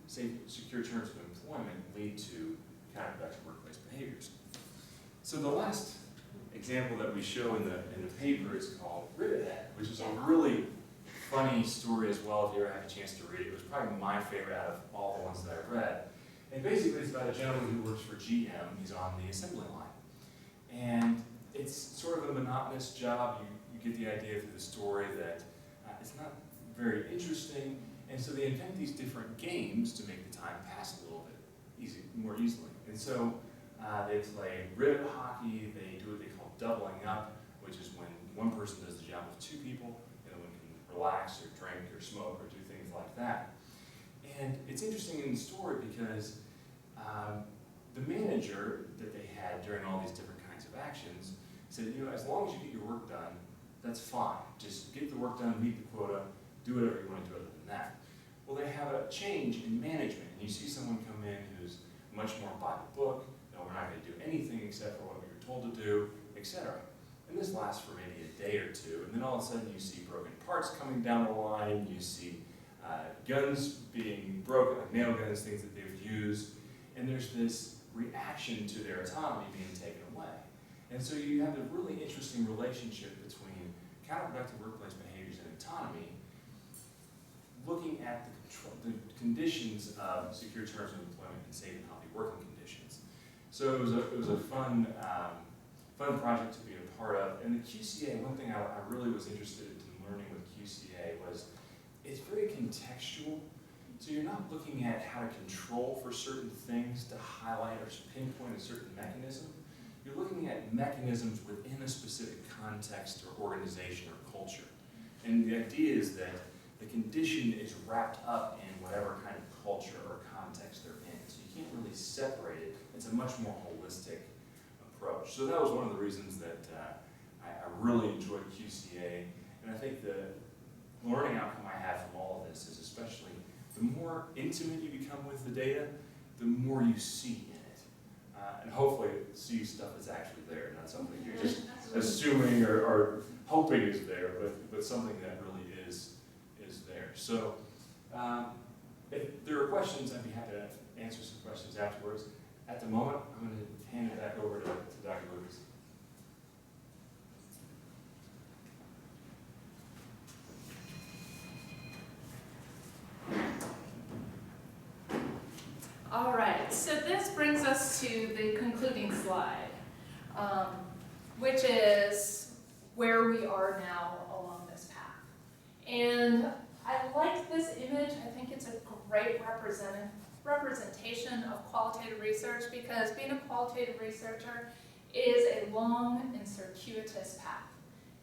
secure terms of employment lead to counterproductive workplace behaviors. So the last example that we show in the paper is called Ribbit Head, which is a really funny story as well if you ever had a chance to read it. It was probably my favorite out of all the ones that I've read. And basically it's about a gentleman who works for GM. He's on the assembly line. And it's sort of a monotonous job. You get the idea through the story that it's not very interesting. And so they invent these different games to make the time pass a little bit more easily. And so they play ribbit hockey. They do what they call doubling up, which is when one person does the job of two people, and one can relax or drink or smoke or do things like that. And it's interesting in the story because the manager that they had during all these different kinds of actions said, you know, as long as you get your work done, that's fine. Just get the work done, meet the quota, do whatever you want to do other than that. Well, they have a change in management, and you see someone come in who's much more by the book. No, we're not going to do anything except for what we were told to do, etc. And this lasts for maybe a day or two, and then all of a sudden you see broken parts coming down the line, you see guns being broken, like nail guns, things that they've used, and there's this reaction to their autonomy being taken away. And so you have a really interesting relationship between counterproductive workplace behaviors and autonomy, looking at the conditions of secure terms of employment and safe and healthy working conditions. So it was a fun project to be a part of. And the QCA, one thing I really was interested in learning with QCA was it's very contextual. So you're not looking at how to control for certain things to highlight or pinpoint a certain mechanism. You're looking at mechanisms within a specific context or organization or culture. And the idea is that the condition is wrapped up in whatever kind of culture or context they're in. So you can't really separate it. It's a much more holistic approach. So that was one of the reasons that I really enjoyed QCA. And I think the learning outcome I had from all of this is especially the more intimate you become with the data, the more you see in it. And hopefully see stuff that's actually there, not something you're just assuming or hoping is there, but something that really is there. So if there are questions, I'd be happy to answer some questions afterwards. At the moment, I'm going to hand it back over to Dr. Lucas. All right, so this brings us to the concluding slide, which is where we are now along this path. And I like this image. I think it's a great representation of qualitative research because being a qualitative researcher is a long and circuitous path.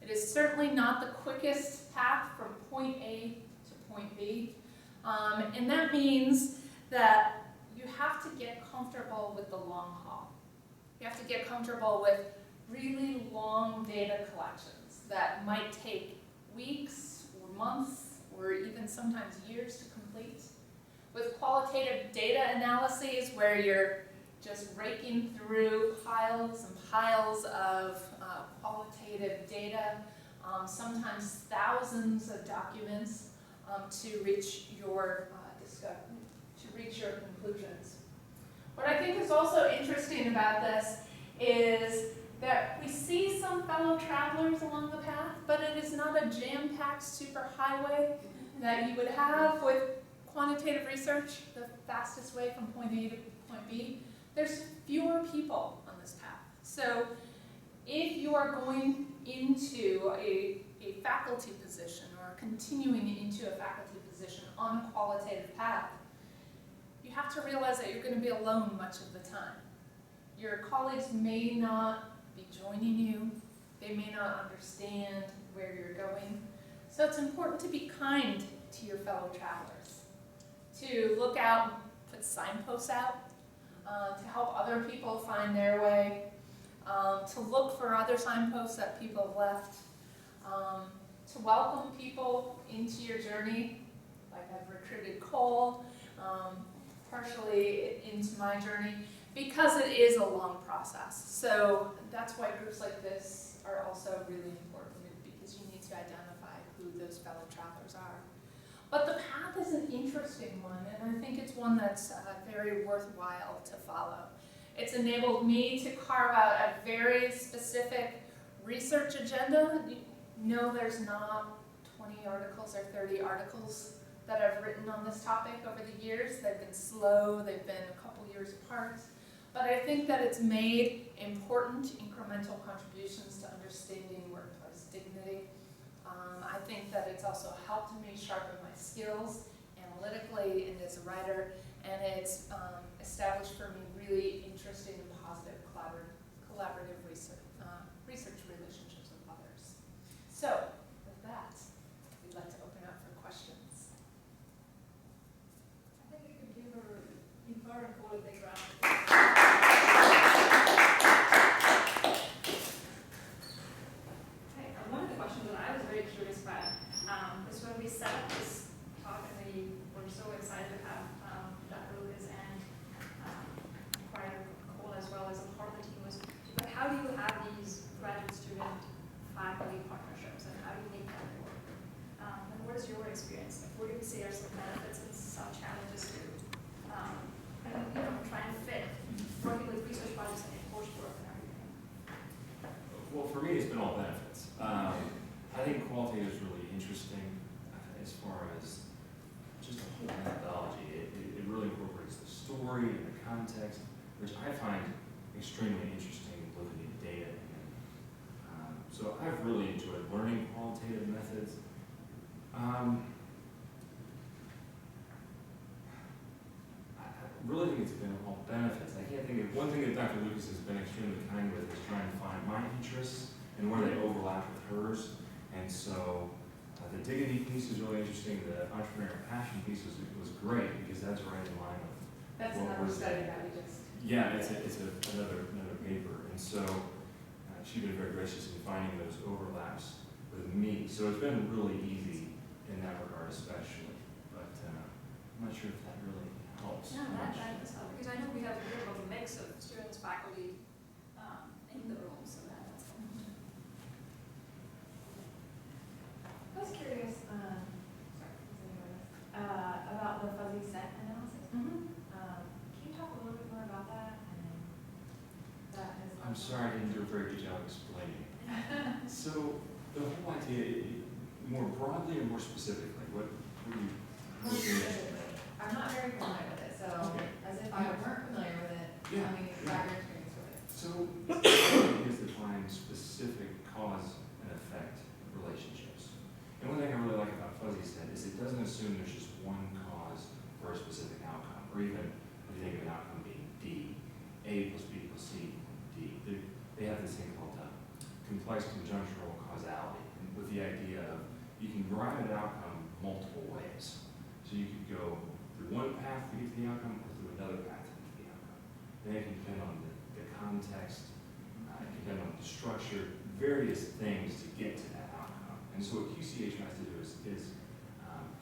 It is certainly not the quickest path from point A to point B. And that means that you have to get comfortable with the long haul. You have to get comfortable with really long data collections that might take weeks or months or even sometimes years to complete. With qualitative data analyses where you're just raking through piles and piles of qualitative data, sometimes thousands of documents to reach your conclusions. What I think is also interesting about this is that we see some fellow travelers along the path, but it is not a jam-packed superhighway that you would have with quantitative research, the fastest way from point A to point B. There's fewer people on this path. So if you are going into a faculty position or continuing into a faculty position on a qualitative path, you have to realize that you're going to be alone much of the time. Your colleagues may not be joining you. They may not understand where you're going. So it's important to be kind to your fellow travelers, to look out, put signposts out, to help other people find their way, to look for other signposts that people have left, to welcome people into your journey, like I've recruited Cole, partially into my journey, because it is a long process. So that's why groups like this are also really important, because you need to identify who those fellow travelers are. But the path is an interesting one, and I think it's one one that's very worthwhile to follow. It's enabled me to carve out a very specific research agenda. No, there's not 20 articles or 30 articles that I've written on this topic over the years. They've been slow, they've been a couple years apart. But I think that it's made important incremental contributions to understanding workplace dignity. I think that it's also helped me sharpen my skills analytically and as a writer, and it's established for me really interesting and positive collaborative research relationships with others. So, with that, we'd like to open up for questions. I think you could give her, you are a qualitative round. Okay, one of the questions that I was very curious about is when we set up this talk and we were so excited to have Dr. Lucas and Qualitative Cole as well as a part of the team was, but how do you have these graduate student faculty partnerships and how do you make that work? And what is your experience? Like, what do you see are some benefits and some challenges to trying to fit working with research projects and coursework and everything? Well, for me, it's been all benefits. I think qualitative is really interesting as far as just a whole methodology. It really incorporates the story and the context, which I find extremely interesting looking at data. And, so I've really enjoyed learning qualitative methods. I really think it's been all benefits. I can't think of one thing that Dr. Lucas has been extremely kind with is trying to find my interests and where they overlap with hers. And so the dignity piece is really interesting. The entrepreneurial passion piece was great because that's right in line with That's what another we're study saying. that we just. Yeah, it's another paper. And so she's been very gracious in finding those overlaps with me. So it's been really easy in that regard, especially. But I'm not sure if that really helps. Yeah, that does help, because I know we have a bit of a mix of students, faculty in the room, so that's helpful. I was curious, about the fuzzy set analysis. Can you talk a little bit more about that? I'm sorry, I didn't do a very good job explaining. So the whole idea, more broadly or more specifically, what do you? More specifically, I'm not very familiar with it, so Okay. as if I weren't familiar with it, Yeah. tell me about your experience with it. So is to find specific cause and effect relationships. And one thing I really like about fuzzy set is it doesn't assume there's just one cause for a specific outcome, or even if you think of an outcome being D, A plus B plus C equals D. They have this thing called complex conjunctural causality, and with the idea of you can derive an outcome multiple ways. So you could go through one path to get to the outcome, or through another path to get to the outcome. And it can depend on the context, it can depend on the structure, various things to get to that outcome. And so what QCH tries to do is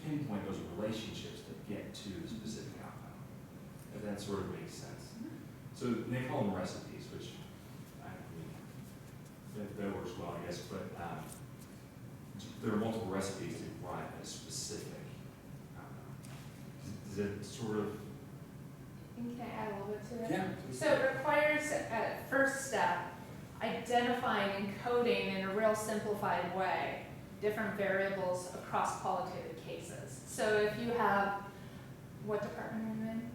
pinpoint those relationships that get to the specific outcome, if that sort of makes sense. So they call them recipes, which I mean, that works well, I guess, but there are multiple recipes to arrive at a specific outcome. Does it sort of? Can I add a little bit to it? Yeah. So it requires, first step, identifying and coding in a real simplified way different variables across qualitative cases. So if you have, what department are you in?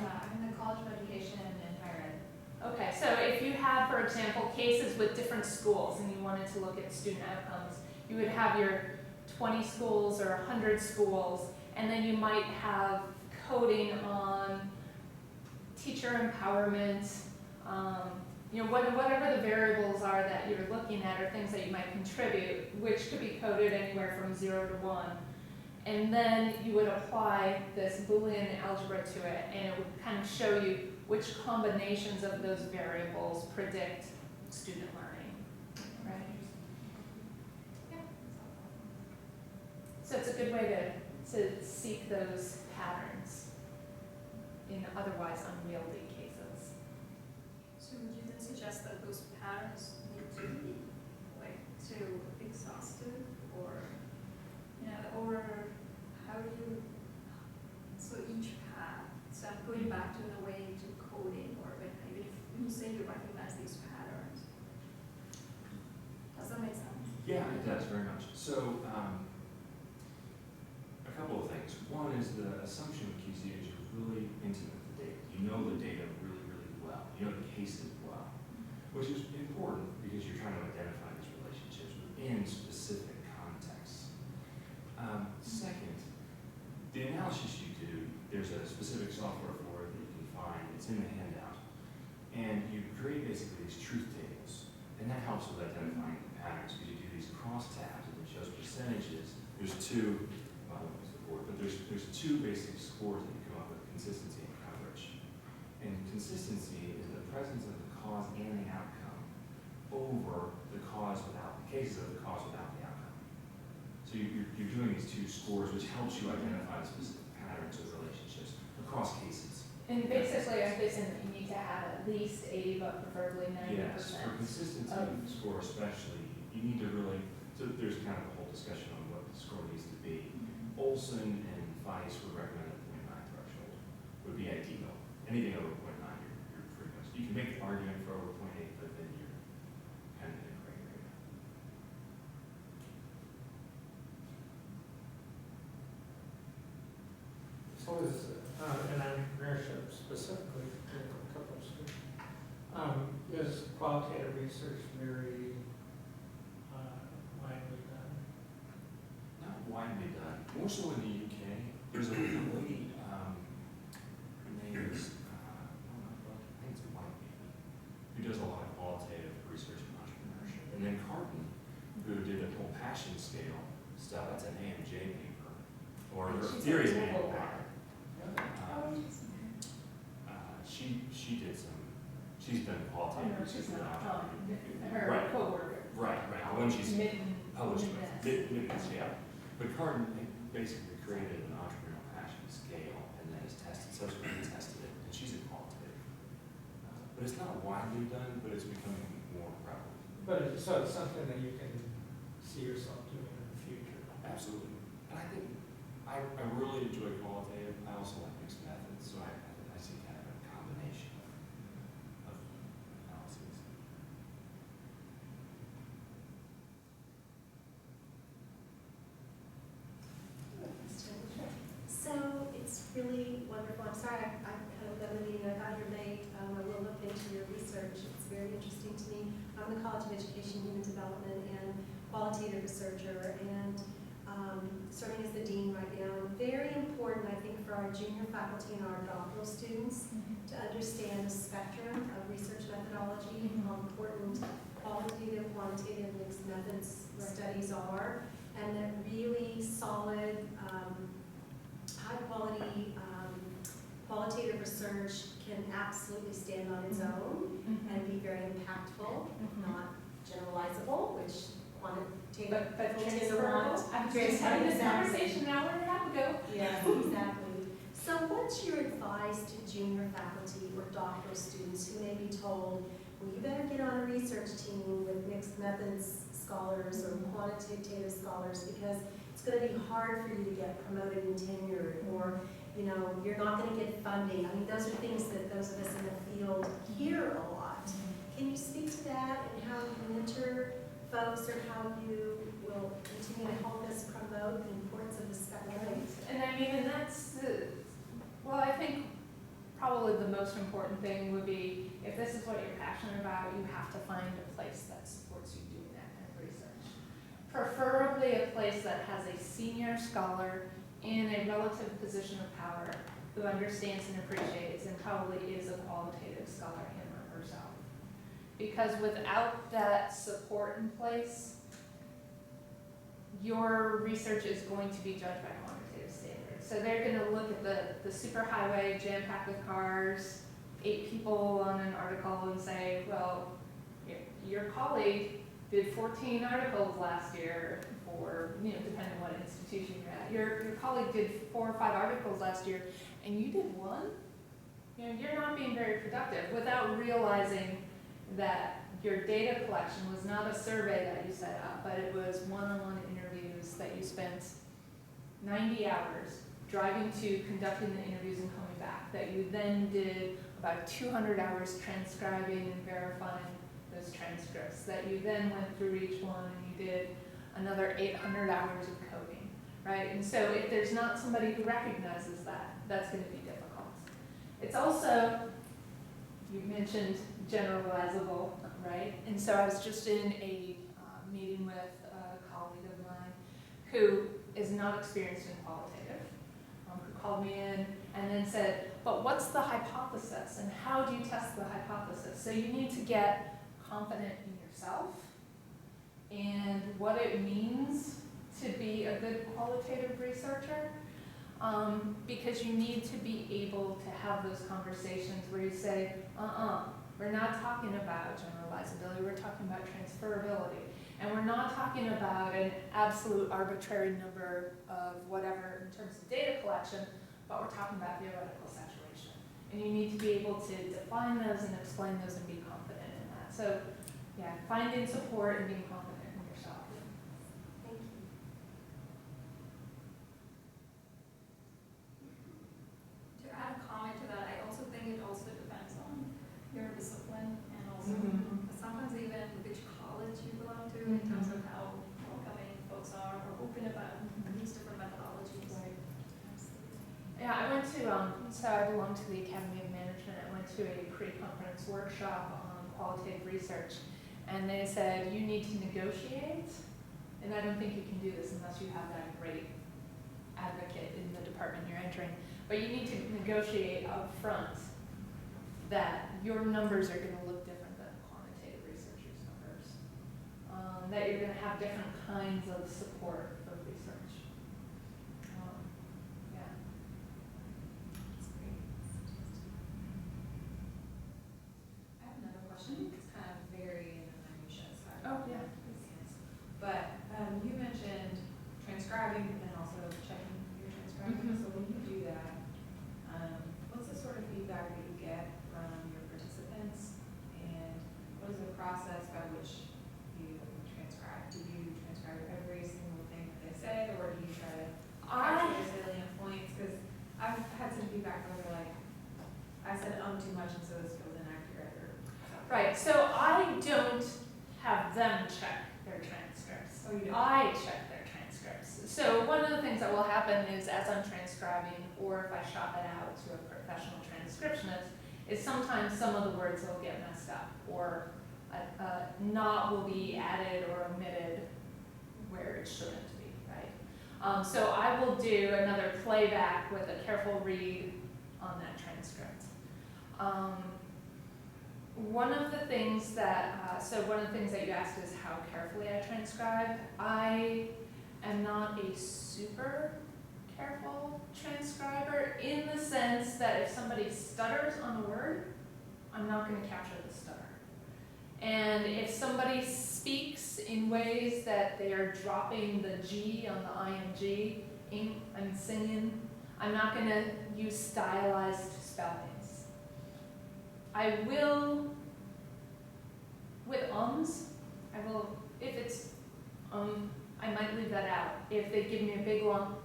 I'm in the College of Education and Higher Ed. Okay, so if you have, for example, cases with different schools and you wanted to look at student outcomes, you would have your 20 schools or 100 schools, and then you might have coding on teacher empowerment, whatever the variables are that you're looking at or things that you might contribute, which could be coded anywhere from 0 to 1. And then you would apply this Boolean algebra to it, and it would kind of show you which combinations of those variables predict student learning, right? Yeah. So it's a good way to seek those patterns in otherwise unwieldy cases. So would you then suggest that those patterns need to be like too exhaustive, or or how do you? So each path So going back to the way to coding, or when even if you say you recognize these patterns. Does that make sense? Yeah, it does very much. So, a couple of things. One is the assumption with QC is you're really intimate with the data. You know the data really, really well. You know the cases well, which is important because you're trying to identify these relationships within specific contexts. Second, the analysis you do, there's a specific software for it that you can find. It's in the handout. And you create basically these truth tables. And that helps with identifying the patterns because you do these crosstabs and it shows percentages. There's two, well, I don't use the board, but there's two basic scores that you come up with, consistency and coverage. And consistency is the presence of the cause and the outcome over the cause without, the cases of the cause without the outcome. So you're doing these two scores, which helps you identify the specific patterns of relationships across cases. And basically, I'm guessing that you need to have at least 80, but preferably 90%. Yes, for consistency score especially, you need to really, so there's kind of a whole discussion on what the score needs to be. Olson and Weiss would recommend a 0.9 threshold would be ideal. Anything over 0.9, you're pretty much, you can make the argument for over 0.8, but then you're kind of in a gray area. So is, in entrepreneurship specifically, a couple of students, is qualitative research very widely done? Not widely done, more so in the UK. There's a lady, her name is, I think it's White maybe, who does a lot of qualitative research in entrepreneurship. And then Carton, who did a whole passion scale stuff, that's an AMJ paper, or her theory of animal pattern. She did some, she's done qualitative research in entrepreneurship. Her Right. coworker. Right, the one she's Mitten. published with, Mittens. yeah. But Carton basically created an entrepreneurial passion scale and then has subsequently tested it, and she's a qualitative. But it's not widely done, but it's becoming more prevalent. But so it's something that you can see yourself doing in the future. Absolutely. And I think, I really enjoy qualitative, I also like mixed methods, so I see kind of a combination of analyses. So it's really wonderful. I'm sorry, I had a bit of a meeting. I got here late. I will look into your research. It's very interesting to me. I'm the College of Education, Human Development, and qualitative researcher, and serving as the dean right now. And very important, I think, for our junior faculty and our doctoral students to understand the spectrum of research methodology, how important qualitative, quantitative, mixed methods studies are, and that really solid, high quality, qualitative research can absolutely stand on its own and be very impactful, not generalizable, which quantitative But folks tend to transferable. want. I'm just having this conversation now, where did that go? Yes, exactly. So what's your advice to junior faculty or doctoral students who may be told, well, you better get on a research team with mixed methods scholars or quantitative scholars because it's going to be hard for you to get promoted and tenured, or you're not going to get funding. I mean, those are things that those of us in the field hear a lot. Can you speak to that and how you mentor folks, or how you will continue to help us promote the importance of the spectrum? And I mean, and that's, well, I think probably the most important thing would be, if this is what you're passionate about, you have to find a place that supports you doing that kind of research. Preferably a place that has a senior scholar in a relative position of power who understands and appreciates and probably is a qualitative scholar him or herself. Because without that support in place, your research is going to be judged by quantitative standards. So they're going to look at the superhighway jam-packed with cars, 8 people on an article, and say, well, your colleague did 14 articles last year, or depending on what institution you're at. Your colleague did 4 or 5 articles last year, and you did 1. You're not being very productive without realizing that your data collection was not a survey that you set up, but it was one-on-one interviews that you spent 90 hours driving to, conducting the interviews, and coming back. that you then did about 200 hours transcribing and verifying those transcripts, that you then went through each one and you did another 800 hours of coding, right? And so if there's not somebody who recognizes that, that's going to be difficult. It's also, you mentioned generalizable, right? And so I was just in a meeting with a colleague of mine who is not experienced in qualitative, who called me in and then said, but what's the hypothesis and how do you test the hypothesis? So you need to get confident in yourself and what it means to be a good qualitative researcher, because you need to be able to have those conversations where you say, we're not talking about generalizability, we're talking about transferability. And we're not talking about an absolute arbitrary number of whatever in terms of data collection, but we're talking about theoretical saturation. And you need to be able to define those and explain those and be confident in that. So yeah, finding support and being confident in yourself. Thank you. To add a comment to that, I also think it also depends on your discipline and also sometimes even which college you belong to in terms of how welcoming folks are or open about these different methodologies. Right. Yeah, I went to, so I belong to the Academy of Management. I went to a pre-conference workshop on qualitative research, and they said, you need to negotiate, and I don't think you can do this unless you have that great advocate in the department you're entering, but you need to negotiate up front that your numbers are going to look different than quantitative researchers' numbers, that you're going to have different kinds of support for research. Yeah. That's great. I have another question. It's kind of very in the minutia, so I Oh, don't yeah. know if this is. But you mentioned transcribing and then also checking your transcribing. Mhm. So when you do that, what's the sort of feedback that you get from your participants, and what is the process by which you transcribe? Do you transcribe every single thing that they say, or do you try to capture the salient points? Because I've had some feedback where they're like, I said too much and so this feels inaccurate or something. Right, so I don't have them check their transcripts. Oh, you don't? I check their transcripts. So one of the things that will happen is as I'm transcribing, or if I shop it out to a professional transcriptionist, is sometimes some of the words will get messed up, or not will be added or omitted where it shouldn't be, right? So I will do another playback with a careful read on that transcript. One of the things that you asked is how carefully I transcribe. I am not a super careful transcriber in the sense that if somebody stutters on a word, I'm not going to capture the stutter. And if somebody speaks in ways that they are dropping the G on the IMG, I'm singing, I'm not going to use stylized spellings. I will, with I will, if it's, I might leave that out. If they give me a big long,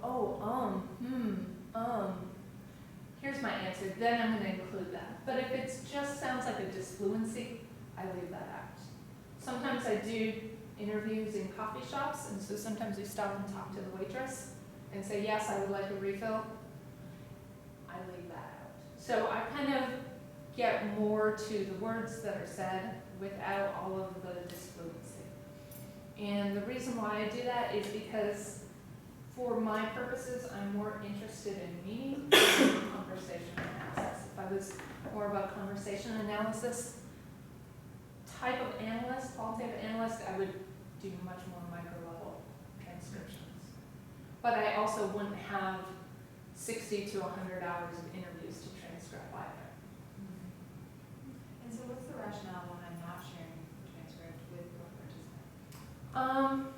here's my answer, then I'm going to include that. But if it just sounds like a disfluency, I leave that out. Sometimes I do interviews in coffee shops, and so sometimes we stop and talk to the waitress and say, yes, I would like a refill. I leave that out. So I kind of get more to the words that are said without all of the disfluency. And the reason why I do that is because for my purposes, I'm more interested in meaning than conversation analysis. If I was more about conversation analysis type of analyst, qualitative analyst, I would do much more micro-level transcriptions. But I also wouldn't have 60 to 100 hours of interviews to transcribe either. And so what's the rationale behind not sharing the transcript with your participant?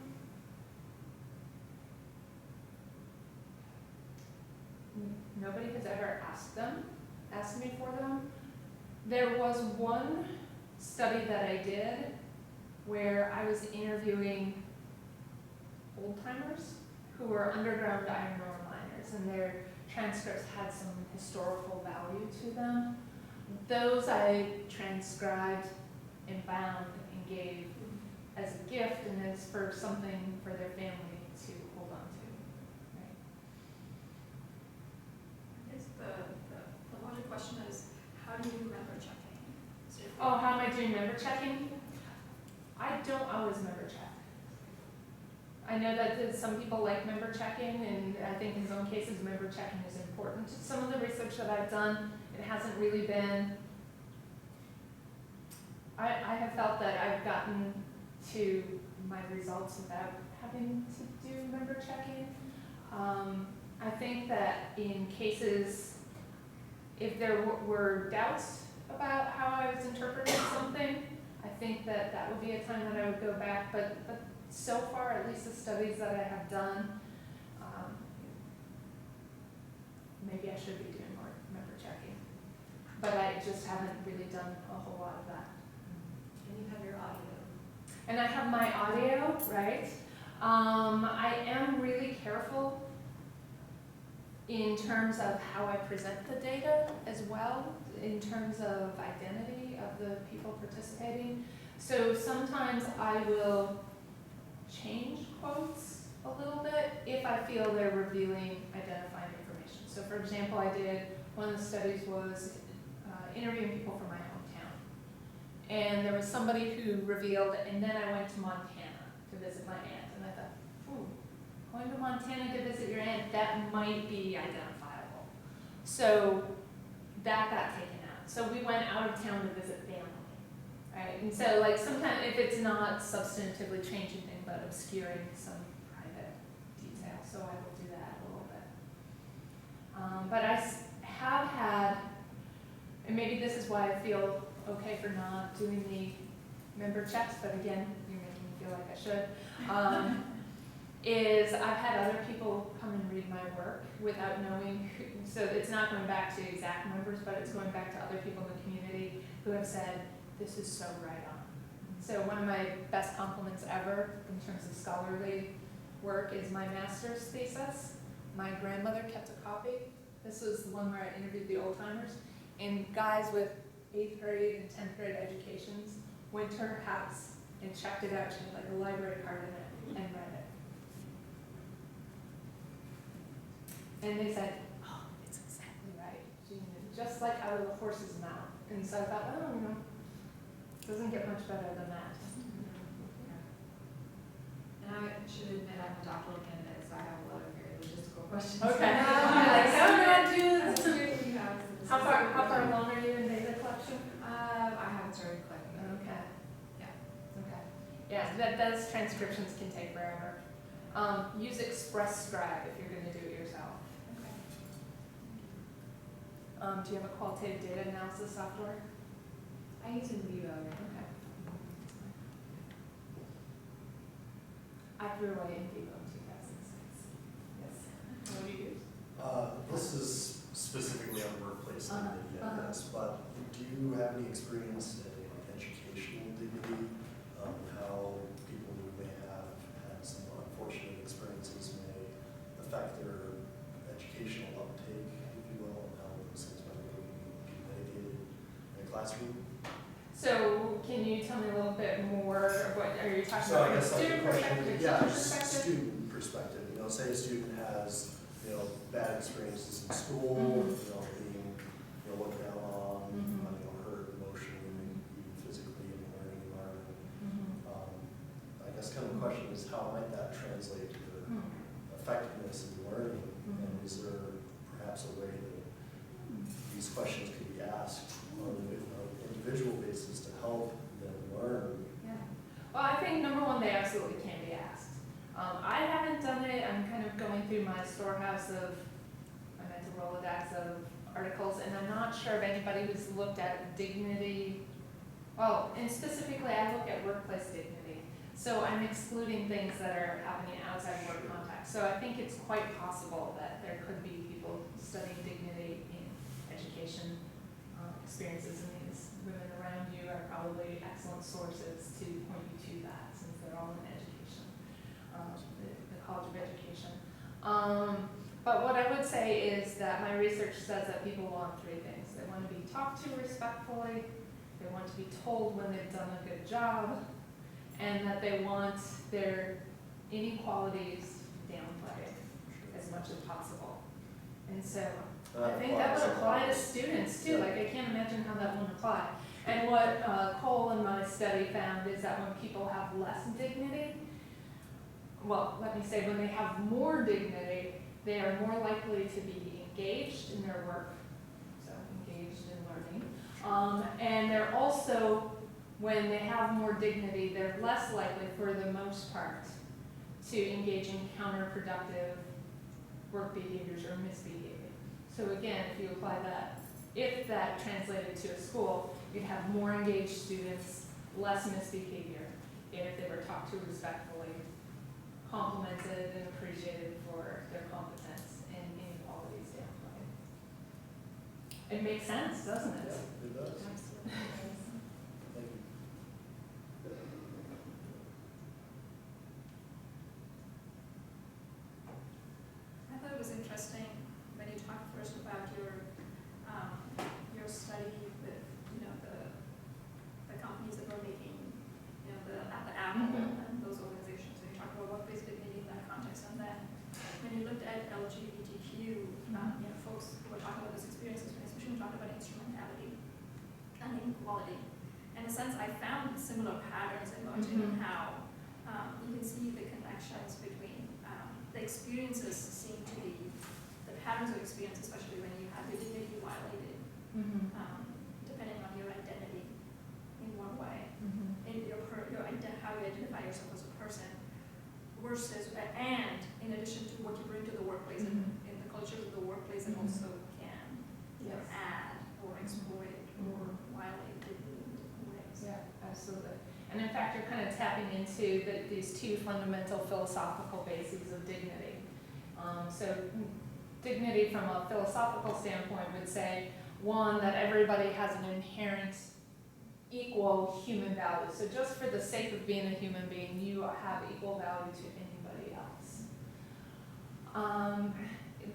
Nobody has ever asked me for them. There was one study that I did where I was interviewing old-timers who were underground iron ore miners, and they're transcripts had some historical value to them. Those I transcribed and bound and gave as a gift and as for something for their family to hold on to. Right? I guess the larger question is, how do you do member checking? So if Oh, how am I doing member checking? I don't always member check. I know that some people like member checking, and I think in some cases member checking is important. Some of the research that I've done, it hasn't really been, I have felt that I've gotten to my results without having to do member checking. I think that in cases, if there were doubts about how I was interpreting something, I think that that would be a time that I would go back, but so far, at least the studies that I have done, maybe I should be doing more member checking. But I just haven't really done a whole lot of that. And you have your audio. And I have my audio, right? I am really careful in terms of how I present the data as well, in terms of identity of the people participating. So sometimes I will change quotes a little bit if I feel they're revealing identifying information. So for example, one of the studies was interviewing people from my hometown. And there was somebody who revealed, and then I went to Montana to visit my aunt. And I thought, ooh, going to Montana to visit your aunt, that might be identifiable. So that got taken out. So we went out of town to visit family. Right? And so like sometimes if it's not substantively changing things but obscuring some private detail, so I will do that a little bit. But I have had, and maybe this is why I feel okay for not doing the member checks, but again, you're making me feel like I should, is I've had other people come and read my work without knowing who, so it's not going back to exact numbers, but it's going back to other people in the community who have said, this is so right on. So one of my best compliments ever in terms of scholarly work is my master's thesis. My grandmother kept a copy. This was the one where I interviewed the old timers. And guys with 8th grade and 10th grade educations went to her house and checked it out. She had like a library card in it and read it. And they said, oh, it's exactly right. Just like out of the horse's mouth. And so I thought, oh, you know, doesn't get much better than that. And I should admit, I'm a doctoral candidate, so I have a lot of very logistical questions. Okay. Like, how do I do this? You have How far along are you in data collection? I haven't started collecting. Okay. Yeah. Okay. Yeah, those transcriptions can take forever. Use Express Scribe if you're going to do it yourself. Okay. Do you have a qualitative data analysis software? I use in Vivo. Okay. I threw away in Vivo in 2006. Yes. What do you use? This is specifically on workplace dignity, Uh-huh. yes, but do you have any experience in educational dignity? How people who may have had some unfortunate experiences may affect their educational uptake, if you will, and how those things might be mitigated in a classroom? So can you tell me a little bit more of what, are you talking So about I from a guess like the student question, perspective, yeah, teacher just perspective? student perspective, say a student has, bad experiences in school, being, looked down on, Mhm. hurt emotionally, even physically in the learning environment. Mhm. I guess kind of the question is how might that translate to the Mhm. effectiveness in learning? Mhm. And is there perhaps a way that these questions could be asked on an individual basis to help them learn? Yeah. Well, I think number one, they absolutely can be asked. I haven't done it. I'm kind of going through my storehouse of, I meant a Rolodex of articles, and I'm not sure if anybody who's looked at dignity. Well, and specifically, I look at workplace dignity. So I'm excluding things that are happening outside work context. So I think it's quite possible that there could be people studying dignity in education experiences, and these women around you are probably excellent sources to point you to that, since they're all in education, the College of Education. But what I would say is that my research says that people want three things. They want to be talked to respectfully, they want to be told when they've done a good job, and that they want their inequalities downplayed as much as possible. And so I think that would apply to students too. Like, I can't imagine how that wouldn't apply. And what Cole in my study found is that when people have less dignity, well, let me say, when they have more dignity, they are more likely to be engaged in their work, so engaged in learning. And they're also, when they have more dignity, they're less likely, for the most part, to engage in counterproductive work behaviors or misbehavior. So again, if you apply that, if that translated to a school, you'd have more engaged students, less misbehavior, if they were talked to respectfully, complimented and appreciated for their competence, and inequalities downplayed. It makes sense, doesn't it? Yeah, it does. Absolutely. Thank you. I thought it was interesting when you talked first about your study with, the companies that were making, the Apple and those organizations. So you talked about workplace dignity in that context, and then when you looked at LGBTQ, folks who were talking about those experiences, especially when you talked about instrumentality and inequality. In a sense, I found similar patterns emerging in how you can see the connections between the experiences seem to be, the patterns of experience, especially when you have your dignity violated, depending on your identity in one way, in how you identify yourself as a person, versus, and in addition to what you bring to the workplace and in the culture of the workplace, and also can either add or exploit or violate dignity in different ways. Yeah, absolutely. And in fact, you're kind of tapping into these two fundamental philosophical bases of dignity. So dignity from a philosophical standpoint would say, one, that everybody has an inherent equal human value. So just for the sake of being a human being, you have equal value to anybody else.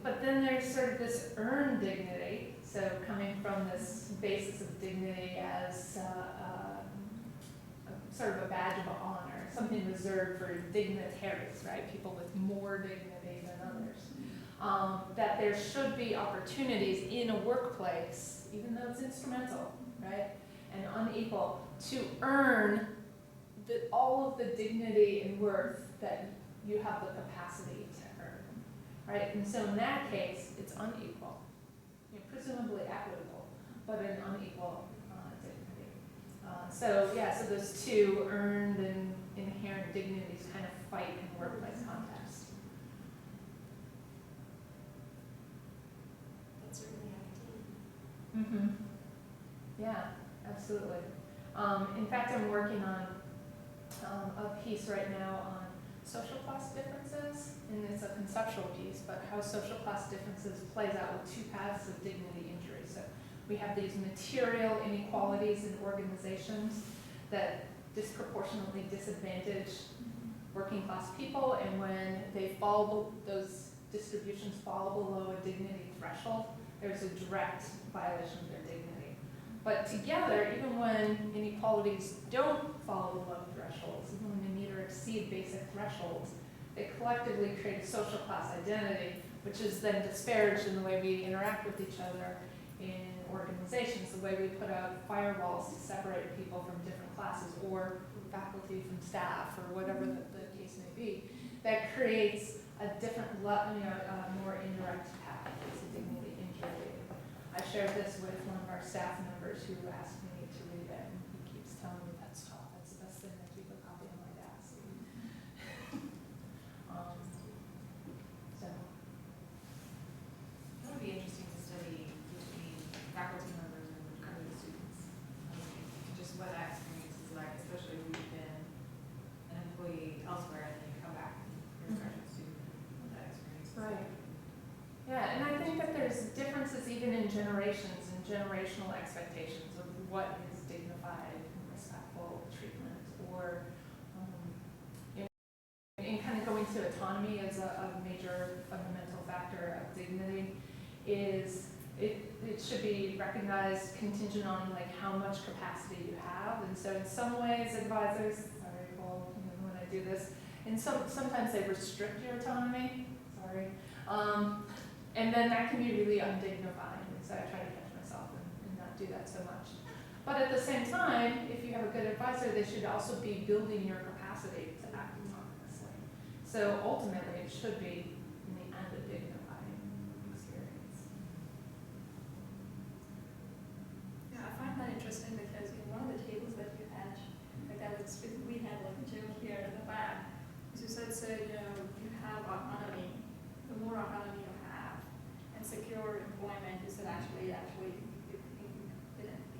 But then there's sort of this earned dignity, so coming from this basis of dignity as sort of a badge of honor, something reserved for dignitaries, right? People with more dignity than others. That there should be opportunities in a workplace, even though it's instrumental, right, and unequal, to earn all of the dignity and worth that you have the capacity to earn, right? And so in that case, it's unequal, presumably equitable, but an unequal dignity. So those two, earned and inherent dignities, kind of fight in the workplace context. That's really ideal. Yeah, absolutely. In fact, I'm working on a piece right now on social class differences, and it's a conceptual piece, but how social class differences plays out with two paths of dignity injury. So we have these material inequalities in organizations that disproportionately disadvantage working class people, and when they fall, those distributions fall below a dignity threshold, there's a direct violation of their dignity. But together, even when inequalities don't fall below thresholds, even when they meet or exceed basic thresholds, they collectively create a social class identity, which is then disparaged in the way we interact with each other in organizations, the way we put up firewalls to separate people from different classes, or faculty from staff, or whatever the case may be. That creates a different, a more indirect path to dignity injury. I shared this with one of our staff members who asked me to read it, and he keeps telling me that's tough. That's the best thing. I keep a copy on my desk. So. That would be interesting to study between faculty members and undergraduate students. Just what that experience is like, especially if you've been an employee elsewhere and then you come back and you're a graduate student, what that experience is Right. like. Yeah, and I think that there's differences even in generations and generational expectations of what is dignified and respectful treatment, or in kind of going into autonomy as a major fundamental factor of dignity is it should be recognized contingent on like how much capacity you have. And so in some ways, advisors, sorry, Paul, when I do this, and sometimes they restrict your autonomy, sorry. And then that can be really undignified. And so I try to catch myself and not do that so much. But at the same time, if you have a good advisor, they should also be building your capacity to act autonomously. So ultimately, it should be in the end a dignifying experience. Yeah, I find that interesting because in one of the tables that you had, like that was, we had like a joke here at the back, is you said, so, you know, you have autonomy, the more autonomy you have, and secure employment is that actually it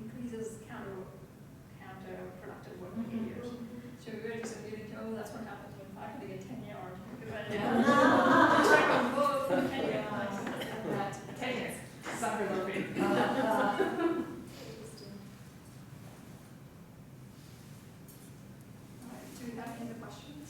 increases counterproductive work behaviors. So we're going to say, oh, that's what happens when faculty get tenure. Check on both for tenure. Tenure, suffer looping. All right, do we have any other questions?